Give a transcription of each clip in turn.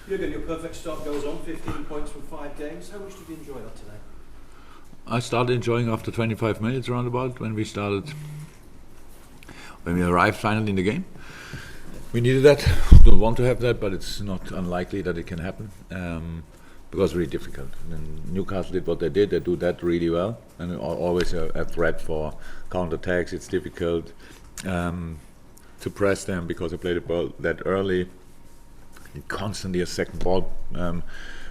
Jurgen, your perfect start goes on, 15 points from 5 games. How much did you enjoy that today? I started enjoying after 25 minutes roundabout when we arrived finally in the game. We needed that, don't want to have that, but it's not unlikely that it can happen because it's really difficult. And Newcastle did what they did, they do that really well, and always a threat for counter-attacks. It's difficult to press them because they play the ball that early. Constantly a second ball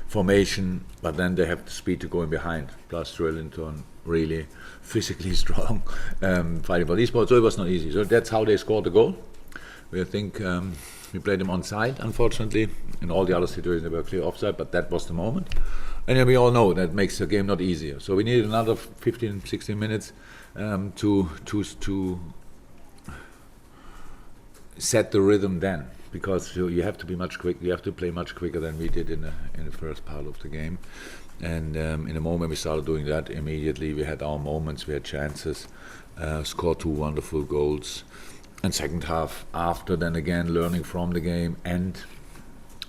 formation, but then they have the speed to go in behind. Plus Joelinton really physically strong fighting for these balls, so it was not easy. So that's how they scored the goal. I think we played them onside, unfortunately. In all the other situations they were clear offside, but that was the moment. And then we all know that makes the game not easier. So we needed another 15, 16 minutes to set the rhythm then. Because you have to be much quick. You have to play much quicker than we did in the first part of the game, and in the moment we started doing that, immediately we had our moments, we had chances, scored 2 wonderful goals, and second half after then again learning from the game and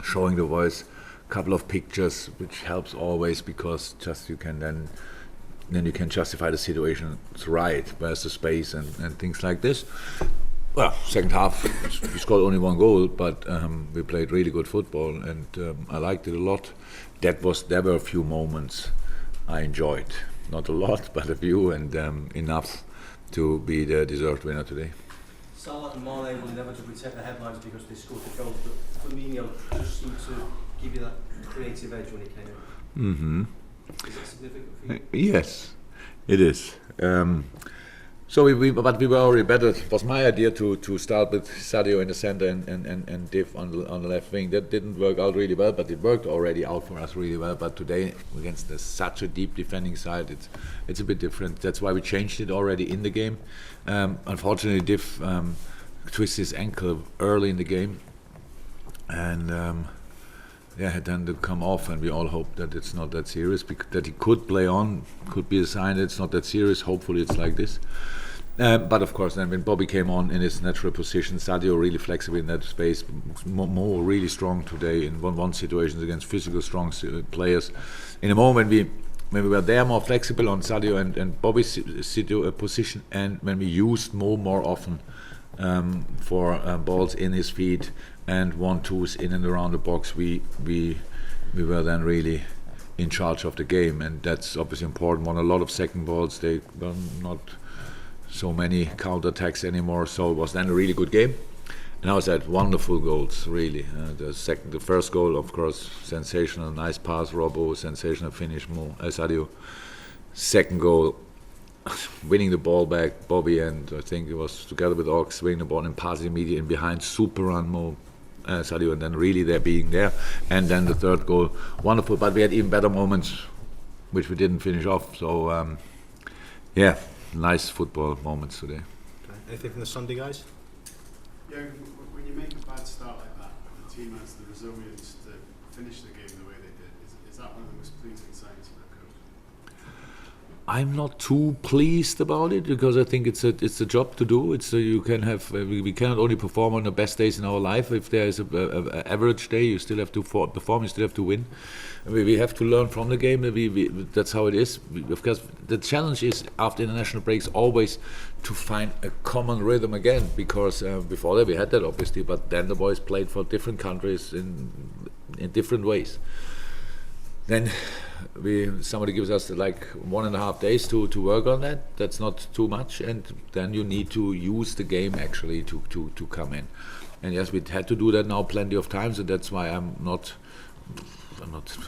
showing the boys a couple of pictures, which helps always because just you can then you can justify the situation right, where's the space and things like this. Well, second half, we scored only 1 goal, but we played really good football, and I liked it a lot. There were a few moments I enjoyed, not a lot, but a few, and enough to be the deserved winner today. Salah and Mane will inevitably take the headlines because they scored the goals, but Firmino just seemed to give you that creative edge when he came in. Mm-hmm. Is that significant for you? Yes, it is. So we were already better. It was my idea to start with Sadio in the center and Div on the left wing. That didn't work out really well, but it worked already out for us really well. But today, against such a deep defending side, it's a bit different. That's why we changed it already in the game. Unfortunately, Div twisted his ankle early in the game, and had then to come off, and we all hope that it's not that serious, that he could play on, could be a sign that it's not that serious. Hopefully it's like this. But of course then when Bobby came on in his natural position, Sadio really flexible in that space, more really strong today in one situations against physical strong players. In a moment when we were there more flexible on Sadio and Bobby's position, and when we used more often for balls in his feet and 1-2s in and around the box, we were then really in charge of the game, and that's obviously important. Won a lot of second balls. They were not so many counter-attacks anymore, so it was then a really good game. And I was at wonderful goals, really. The first goal, of course, sensational, nice pass, Robo, sensational finish, Sadio. Second goal, winning the ball back, Bobby, and I think it was together with Ox, winning the ball and passing immediately in behind, super run, Sadio, and then really there being there. And then the third goal, wonderful, but we had even better moments, which we didn't finish off. So, nice football moments today. Okay. Anything from the Sunday guys? Yeah, when you make a bad start like that, the team has the resilience to finish the game the way they did. Is that one of the most pleasing signs for a coach? I'm not too pleased about it because I think it's a job to do. You can have we cannot only perform on the best days in our life. If there is a average day, you still have to perform. You still have to win. We have to learn from the game. That's how it is. Of course, the challenge is after international breaks always to find a common rhythm again. Because before that we had that obviously, but then the boys played for different countries in different ways. Then somebody gives us like 1.5 days to work on that. That's not too much, and then you need to use the game actually to come in. And yes, we had to do that now plenty of times, and that's why I'm not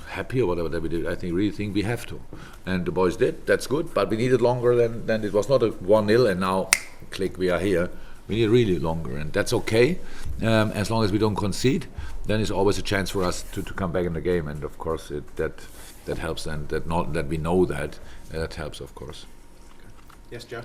happy or whatever that we did. I really think we have to, and the boys did. That's good, but we needed longer than it was not a 1-0 and now click, we are here. We need really longer, and that's okay as long as we don't concede. Then it's always a chance for us to come back in the game, and of course that helps, and that we know that helps, of course. Yes, Joe.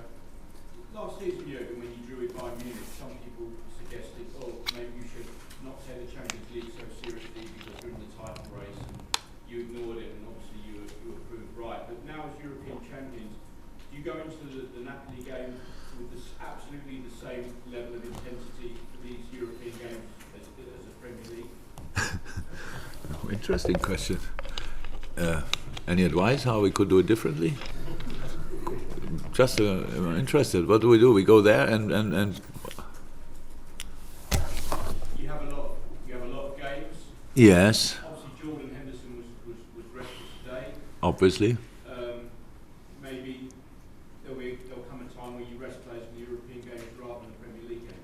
Last season, Jurgen, when you drew with Bayern Munich, some people suggested, maybe you should not take the Champions League so seriously because you're in the title race, and you ignored it, and obviously you were proved right. But now as European champions, do you go into the Napoli game with absolutely the same level of intensity for these European games as the Premier League? Interesting question. Any advice how we could do it differently? Just interested. What do? We go there and You have a lot of games. yes, Obviously, Jordan Henderson was rested today. obviously. Maybe there'll come a time where you rest players in the European games rather than the Premier League games.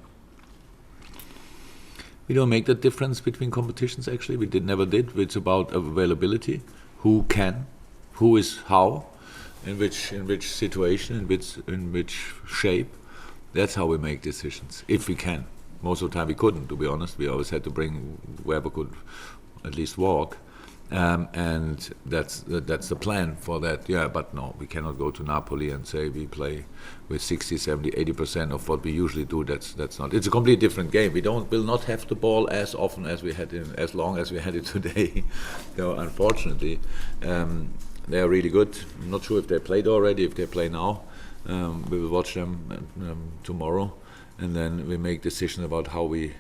We don't make that difference between competitions. Actually, we never did. It's about availability. Who can, who is how, in which situation, in which shape. That's how we make decisions. If we can. Most of the time we couldn't. To be honest, we always had to bring whoever could at least walk. And that's the plan for that. Yeah, but no, we cannot go to Napoli and say we play with 60, 70, 80% of what we usually do. That's not. It's a completely different game. Will not have the ball as often as we had as long as we had it today. Unfortunately, they are really good. I'm not sure if they played already. If they play now, we will watch them tomorrow, and then we make decision about how we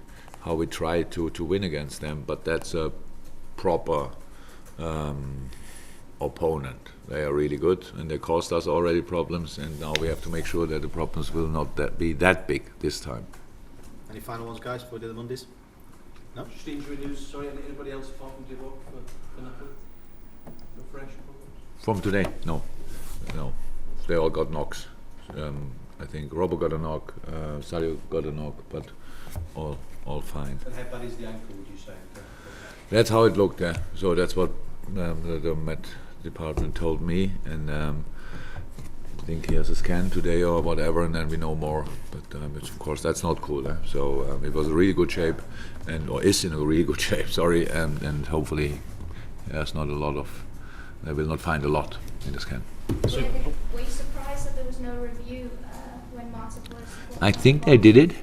try to win against them. But that's a proper opponent. They are really good, and they caused us already problems, and now we have to make sure that the problems will not be that big this time. Any final ones, guys, before we do the Mondays? No? Just injury news, sorry, anybody else apart from Divock for Napoli? No fresh problems? From today, no. They all got knocks. I think Robo got a knock, Salah got a knock, but all fine. And how bad is the ankle, would you say? That's how it looked, yeah. So that's what the Met department told me, and I think he has a scan today or whatever, and then we know more. But of course, that's not cool. So it was a really good shape, or is in a really good shape. Sorry, and hopefully, there's not a lot of. They will not find a lot in the scan. Were you surprised that there was no review when Marta was? I think they did it.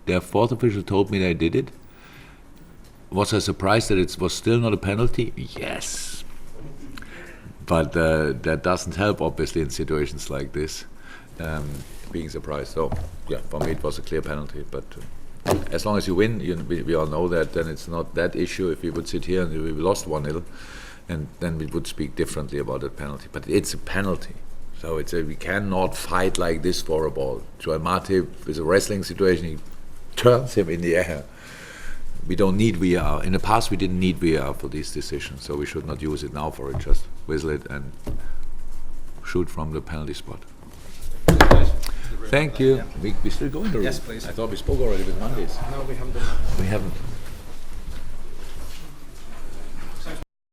Their fourth official told me they did it. Was I surprised that it was still not a penalty? Yes. But that doesn't help, obviously, in situations like this, being surprised. So, yeah, for me it was a clear penalty. But as long as you win, we all know that, then it's not that issue. If we would sit here and we lost 1-0, and then we would speak differently about that penalty. But it's a penalty. So we cannot fight like this for a ball. Joel Matip is a wrestling situation, he turns him in the air. We don't need VAR. In the past, we didn't need VAR for these decisions, so we should not use it now for it. Just whistle it and shoot from the penalty spot. Thank you. Yeah. We still going to Yes, please. I thought we spoke already with Mondays. No, we haven't done that. We haven't.